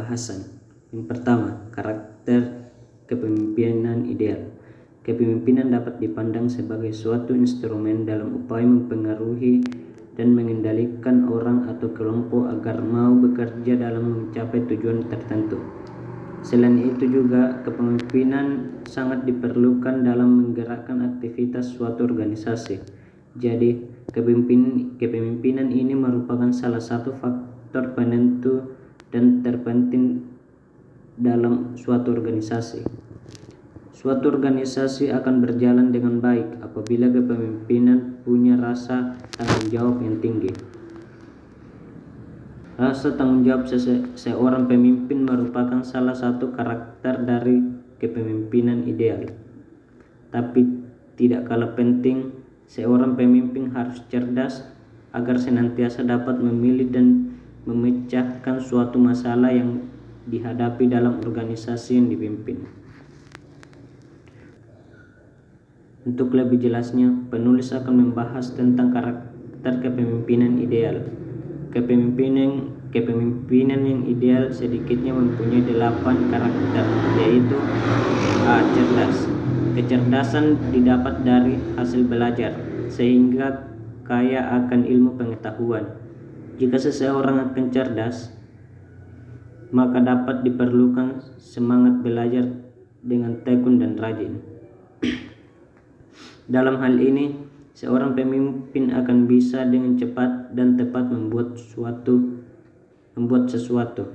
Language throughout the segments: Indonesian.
pembahasan. Yang pertama, karakter kepemimpinan ideal. Kepemimpinan dapat dipandang sebagai suatu instrumen dalam upaya mempengaruhi dan mengendalikan orang atau kelompok agar mau bekerja dalam mencapai tujuan tertentu. Selain itu juga kepemimpinan sangat diperlukan dalam menggerakkan aktivitas suatu organisasi. Jadi, kepemimpinan ini merupakan salah satu faktor penentu dan terpenting dalam suatu organisasi. Suatu organisasi akan berjalan dengan baik apabila kepemimpinan punya rasa tanggung jawab yang tinggi. Rasa tanggung jawab seorang pemimpin merupakan salah satu karakter dari kepemimpinan ideal. Tapi tidak kalah penting, seorang pemimpin harus cerdas agar senantiasa dapat memilih dan memecahkan suatu masalah yang dihadapi dalam organisasi yang dipimpin. Untuk lebih jelasnya, penulis akan membahas tentang karakter kepemimpinan ideal. Kepemimpinan yang ideal sedikitnya mempunyai 8 karakter, yaitu A. Cerdas. Kecerdasan didapat dari hasil belajar, sehingga kaya akan ilmu pengetahuan. Jika seseorang akan cerdas, maka dapat diperlukan semangat belajar dengan tekun dan rajin. Dalam hal ini, seorang pemimpin akan bisa dengan cepat dan tepat membuat sesuatu.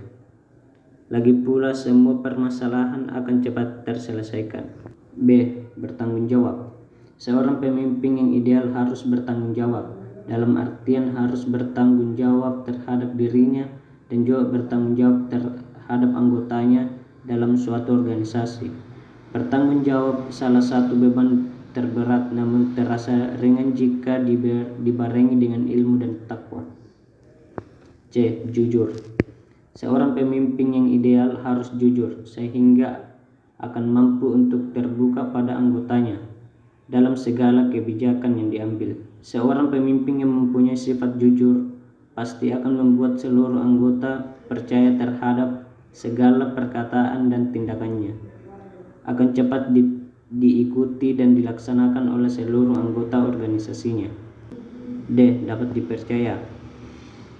Lagi pula semua permasalahan akan cepat terselesaikan. B. Bertanggung jawab. Seorang pemimpin yang ideal harus bertanggung jawab, dalam artian harus bertanggung jawab terhadap dirinya dan juga bertanggung jawab terhadap anggotanya dalam suatu organisasi. Bertanggung jawab salah satu beban terberat, namun terasa ringan jika dibarengi dengan ilmu dan takwa. C. Jujur. Seorang pemimpin yang ideal harus jujur, sehingga akan mampu untuk terbuka pada anggotanya dalam segala kebijakan yang diambil. Seorang pemimpin yang mempunyai sifat jujur pasti akan membuat seluruh anggota percaya terhadap segala perkataan dan tindakannya. Akan cepat diikuti dan dilaksanakan oleh seluruh anggota organisasinya. D. Dapat dipercaya.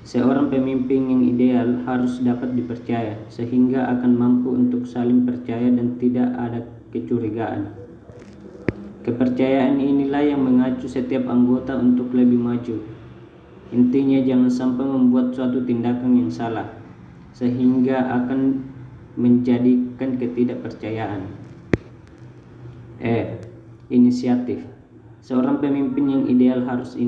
Seorang pemimpin yang ideal harus dapat dipercaya, sehingga akan mampu untuk saling percaya dan tidak ada kecurigaan. Kepercayaan inilah yang mengacu setiap anggota untuk lebih maju. Intinya, jangan sampai membuat suatu tindakan yang salah, sehingga akan menjadikan ketidakpercayaan. E. Inisiatif. Seorang pemimpin yang ideal harus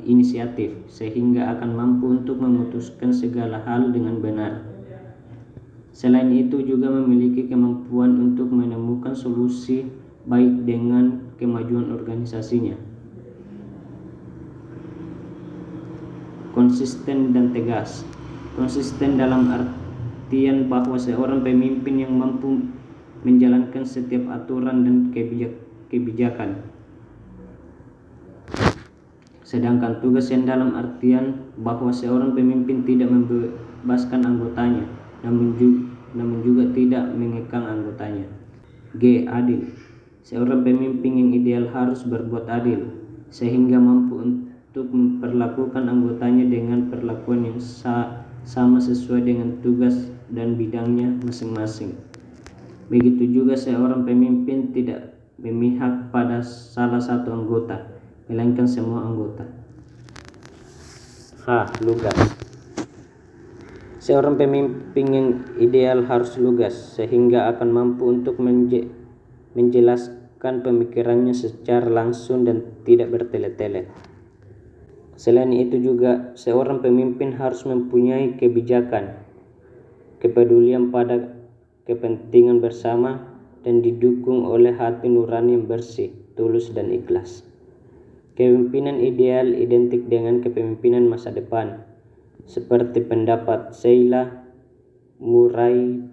inisiatif, sehingga akan mampu untuk memutuskan segala hal dengan benar. Selain itu juga memiliki kemampuan untuk menemukan solusi baik dengan kemajuan organisasinya. Konsisten dan tegas. Konsisten dalam artian bahwa seorang pemimpin yang mampu menjalankan setiap aturan dan kebijakan. Sedangkan tugas yang dalam artian bahwa seorang pemimpin tidak membebaskan anggotanya, namun juga tidak mengekang anggotanya. G. Adil. Seorang pemimpin yang ideal harus berbuat adil, sehingga mampu untuk memperlakukan anggotanya dengan perlakuan yang sama sesuai dengan tugas dan bidangnya masing-masing. Begitu juga seorang pemimpin tidak memihak pada salah satu anggota, melainkan semua anggota. H. Lugas. Seorang pemimpin yang ideal harus lugas, sehingga akan mampu untuk menjelaskan pemikirannya secara langsung dan tidak bertele-tele. Selain itu juga seorang pemimpin harus mempunyai kebijakan, kepedulian pada kepentingan bersama, dan didukung oleh hati nurani yang bersih, tulus, dan ikhlas. Kepemimpinan ideal identik dengan kepemimpinan masa depan, seperti pendapat Sheila Murray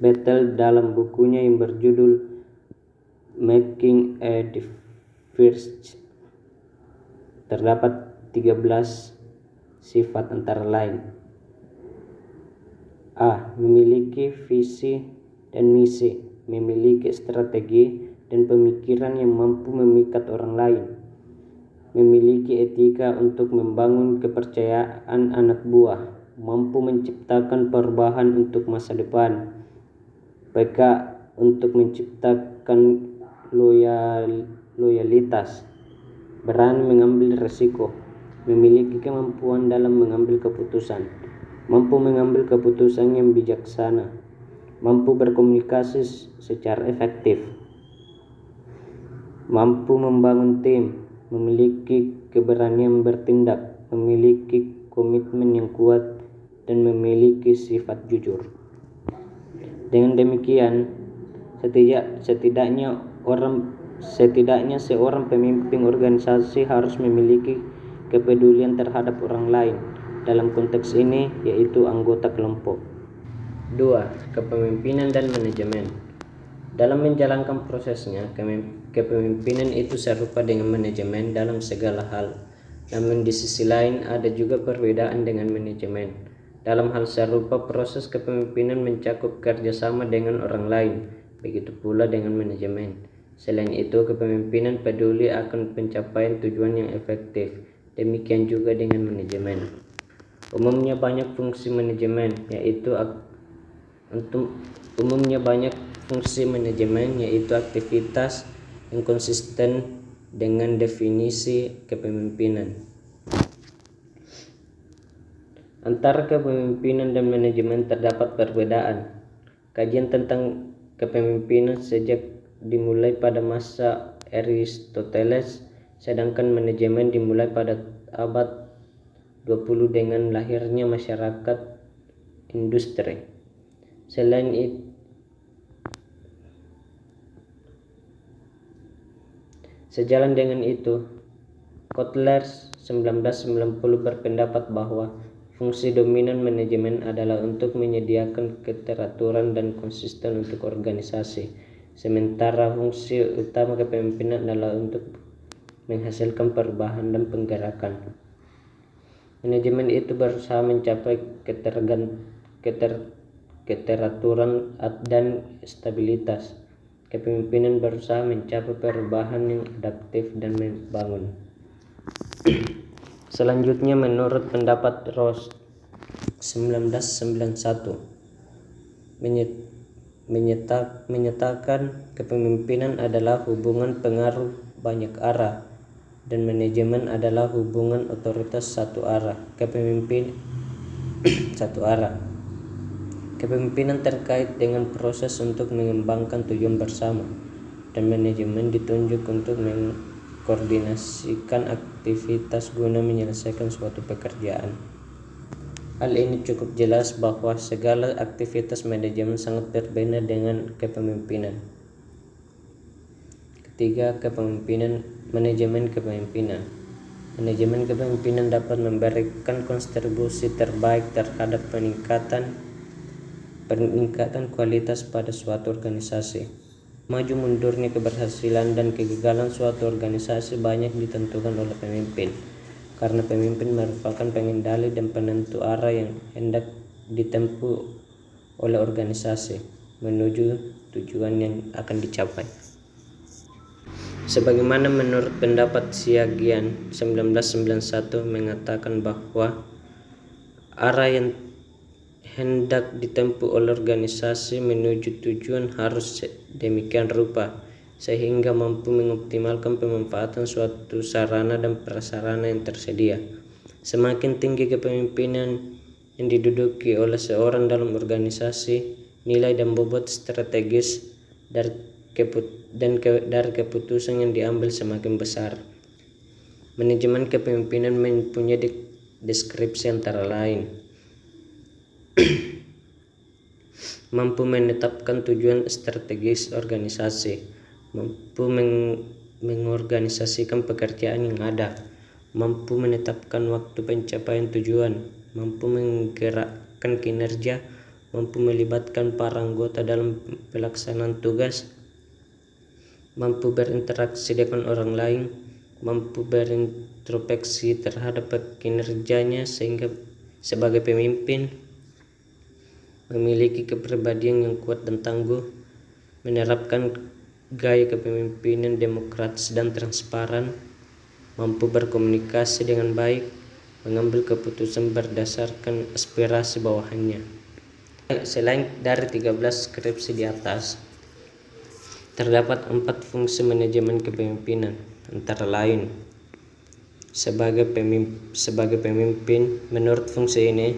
Bettel dalam bukunya yang berjudul Making a Difference. Terdapat 13 sifat antara lain: A. Memiliki visi dan misi, memiliki strategi dan pemikiran yang mampu memikat orang lain, memiliki etika untuk membangun kepercayaan anak buah, mampu menciptakan perubahan untuk masa depan. PK. Untuk menciptakan loyalitas, berani mengambil risiko, memiliki kemampuan dalam mengambil keputusan, mampu mengambil keputusan yang bijaksana, mampu berkomunikasi secara efektif, mampu membangun tim, memiliki keberanian bertindak, memiliki komitmen yang kuat, dan memiliki sifat jujur. Dengan demikian, setidaknya seorang pemimpin organisasi harus memiliki kepedulian terhadap orang lain, dalam konteks ini yaitu anggota kelompok. 2. Kepemimpinan dan manajemen. Dalam menjalankan prosesnya, kepemimpinan itu serupa dengan manajemen dalam segala hal. Namun di sisi lain ada juga perbedaan dengan manajemen. Dalam hal serupa, proses kepemimpinan mencakup kerjasama dengan orang lain, begitu pula dengan manajemen. Selain itu, kepemimpinan peduli akan pencapaian tujuan yang efektif. Demikian juga dengan manajemen. Umumnya banyak fungsi manajemen yaitu aktivitas yang konsisten dengan definisi kepemimpinan. Antara kepemimpinan dan manajemen terdapat perbedaan. Kajian tentang kepemimpinan sejak dimulai pada masa Aristoteles, sedangkan manajemen dimulai pada abad 20 dengan lahirnya masyarakat industri. Sejalan dengan itu, Kotler 1990 berpendapat bahwa fungsi dominan manajemen adalah untuk menyediakan keteraturan dan konsisten untuk organisasi, sementara fungsi utama kepemimpinan adalah untuk menghasilkan perubahan dan penggerakan. Manajemen itu berusaha mencapai keteraturan dan stabilitas. Kepemimpinan berusaha mencapai perubahan yang adaptif dan membangun. Selanjutnya, menurut pendapat Ross 1991 menyatakan kepemimpinan adalah hubungan pengaruh banyak arah dan manajemen adalah hubungan otoritas satu arah. Kepemimpinan terkait dengan proses untuk mengembangkan tujuan bersama, dan manajemen ditunjuk untuk mengkoordinasikan aktivitas guna menyelesaikan suatu pekerjaan. Hal ini cukup jelas bahwa segala aktivitas manajemen sangat berbeda dengan kepemimpinan. Ketiga, manajemen kepemimpinan. Manajemen kepemimpinan dapat memberikan kontribusi terbaik terhadap peningkatan kualitas pada suatu organisasi. Maju mundurnya keberhasilan dan kegagalan suatu organisasi banyak ditentukan oleh pemimpin, karena pemimpin merupakan pengendali dan penentu arah yang hendak ditempuh oleh organisasi menuju tujuan yang akan dicapai. Sebagaimana menurut pendapat Siagian 1991 mengatakan bahwa arah yang hendak ditempuh oleh organisasi menuju tujuan harus demikian rupa sehingga mampu mengoptimalkan pemanfaatan suatu sarana dan prasarana yang tersedia. Semakin tinggi kepemimpinan yang diduduki oleh seorang dalam organisasi, nilai dan bobot strategis dari keputusan yang diambil semakin besar. Manajemen kepemimpinan mempunyai deskripsi antara lain mampu menetapkan tujuan strategis organisasi, mampu mengorganisasikan pekerjaan yang ada, mampu menetapkan waktu pencapaian tujuan, mampu menggerakkan kinerja, mampu melibatkan para anggota dalam pelaksanaan tugas, mampu berinteraksi dengan orang lain, mampu berintrospeksi terhadap kinerjanya sehingga sebagai pemimpin memiliki kepribadian yang kuat dan tangguh, menerapkan gaya kepemimpinan demokratis dan transparan, mampu berkomunikasi dengan baik, mengambil keputusan berdasarkan aspirasi bawahannya. Selain dari 13 skripsi di atas, terdapat 4 fungsi manajemen kepemimpinan, antara lain sebagai pemimpin. Menurut fungsi ini,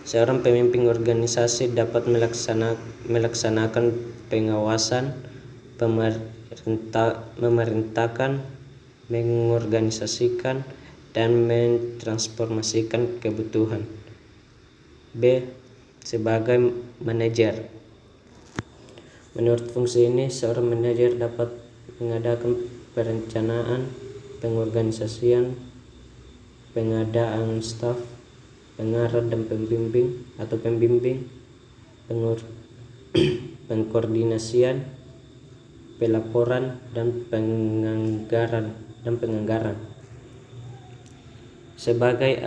seorang pemimpin organisasi dapat melaksanakan pengawasan, memerintahkan, mengorganisasikan, dan mentransformasikan kebutuhan. B. Sebagai manajer. Menurut fungsi ini, seorang manajer dapat mengadakan perencanaan, pengorganisasian, pengadaan staf, pengarah dan pembimbing, pengkoordinasian, pelaporan, dan penganggaran. Sebagai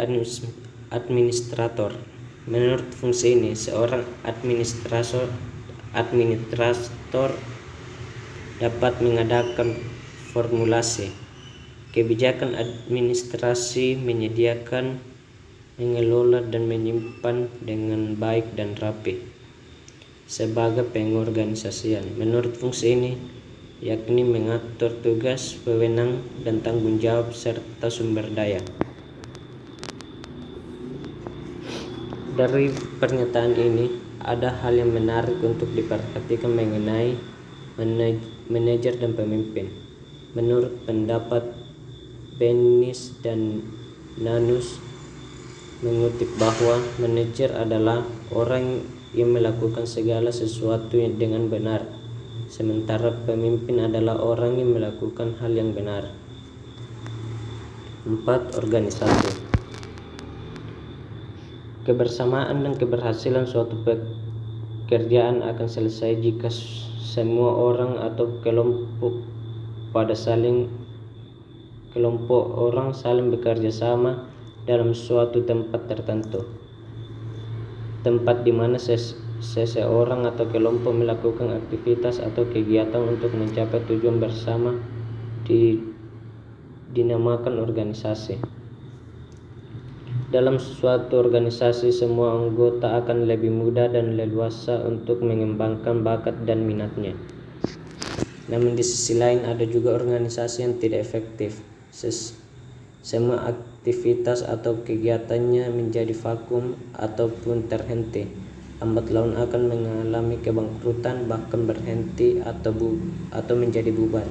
administrator. Menurut fungsi ini, seorang administrator dapat mengadakan formulasi kebijakan administrasi, menyediakan, mengelola, dan menyimpan dengan baik dan rapi. Sebagai pengorganisasian. Menurut fungsi ini, yakni mengatur tugas, wewenang, dan tanggung jawab serta sumber daya. Dari pernyataan ini, ada hal yang menarik untuk diperhatikan mengenai manajer dan pemimpin. Menurut pendapat Bennis dan Nanus, mengutip bahwa manajer adalah orang yang melakukan segala sesuatu dengan benar, sementara pemimpin adalah orang yang melakukan hal yang benar. 4. Organisasi. Kebersamaan dan keberhasilan suatu pekerjaan akan selesai jika semua orang atau kelompok orang saling bekerja sama dalam suatu tempat tertentu. Tempat di mana seseorang atau kelompok melakukan aktivitas atau kegiatan untuk mencapai tujuan bersama dinamakan organisasi. Dalam suatu organisasi, semua anggota akan lebih mudah dan leluasa untuk mengembangkan bakat dan minatnya. Namun di sisi lain, ada juga organisasi yang tidak efektif. Semua aktivitas atau kegiatannya menjadi vakum ataupun terhenti. Lambat laun akan mengalami kebangkrutan, bahkan berhenti atau menjadi bubar.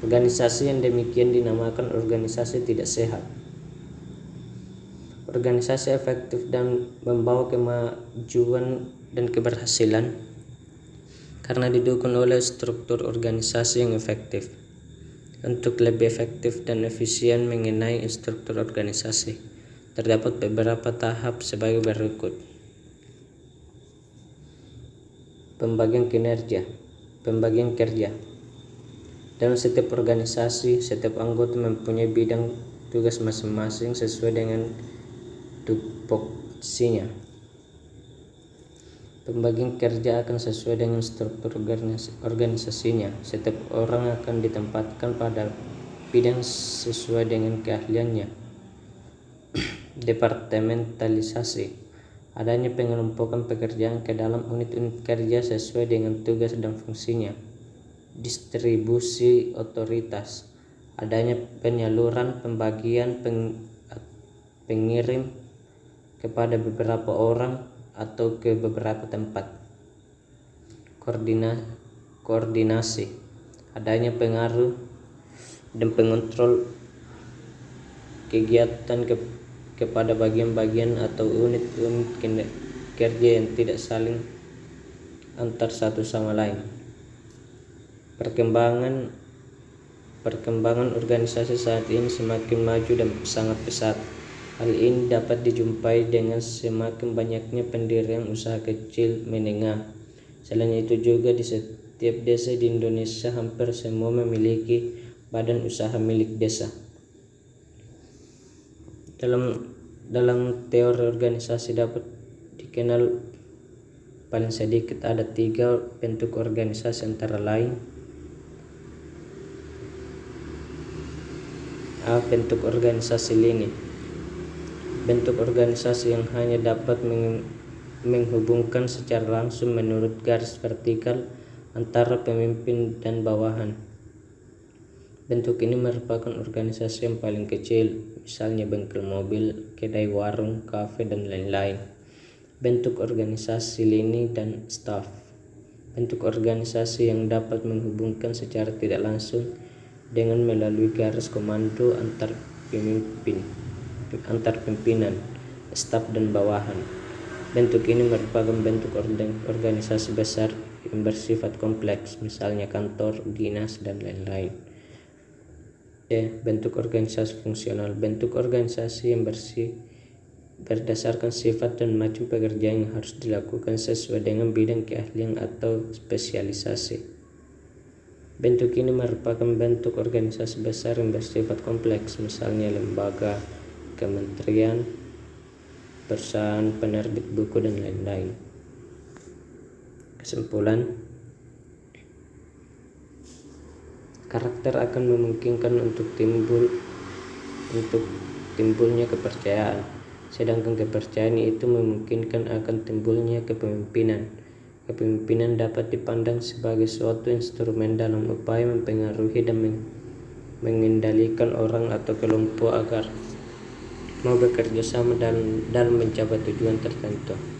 Organisasi yang demikian dinamakan organisasi tidak sehat. Organisasi efektif dan membawa kemajuan dan keberhasilan karena didukung oleh struktur organisasi yang efektif. Untuk lebih efektif dan efisien mengenai struktur organisasi, terdapat beberapa tahap sebagai berikut. Pembagian kerja. Dalam setiap organisasi, setiap anggota mempunyai bidang tugas masing-masing sesuai dengan tupoksinya. Pembagian kerja akan sesuai dengan struktur organisasinya. Setiap orang akan ditempatkan pada bidang sesuai dengan keahliannya. Departementalisasi. Adanya pengelompokan pekerjaan ke dalam unit-unit kerja sesuai dengan tugas dan fungsinya. Distribusi otoritas. Adanya penyaluran, pembagian, pengirim kepada beberapa orang atau ke beberapa tempat. Koordinasi. Adanya pengaruh dan pengontrol kegiatan kepada bagian-bagian atau unit-unit kerja yang tidak saling antar satu sama lain. Perkembangan organisasi saat ini semakin maju dan sangat pesat. Hal ini dapat dijumpai dengan semakin banyaknya pendirian usaha kecil menengah. Selain itu juga di setiap desa di Indonesia hampir semua memiliki badan usaha milik desa. Dalam teori organisasi dapat dikenal paling sedikit ada 3 bentuk organisasi, antara lain: A. Bentuk organisasi lini. Bentuk organisasi yang hanya dapat menghubungkan secara langsung menurut garis vertikal antara pemimpin dan bawahan. Bentuk ini merupakan organisasi yang paling kecil, misalnya bengkel mobil, kedai warung, kafe, dan lain-lain. Bentuk organisasi lini dan staf. Bentuk organisasi yang dapat menghubungkan secara tidak langsung dengan melalui garis komando antar pimpinan, staf, dan bawahan. Bentuk ini merupakan bentuk organisasi besar yang bersifat kompleks, misalnya kantor, dinas, dan lain-lain. Bentuk organisasi fungsional. Bentuk organisasi yang berdasarkan sifat dan macam pekerjaan yang harus dilakukan sesuai dengan bidang keahlian atau spesialisasi. Bentuk ini merupakan bentuk organisasi besar yang bersifat kompleks, misalnya lembaga, kementerian, perusahaan, penerbit buku, dan lain-lain. Kesimpulan: karakter akan memungkinkan untuk timbulnya kepercayaan, sedangkan kepercayaan itu memungkinkan akan timbulnya kepemimpinan. Kepemimpinan dapat dipandang sebagai suatu instrumen dalam upaya mempengaruhi dan mengendalikan orang atau kelompok agar mau bekerja sama dalam mencapai tujuan tertentu.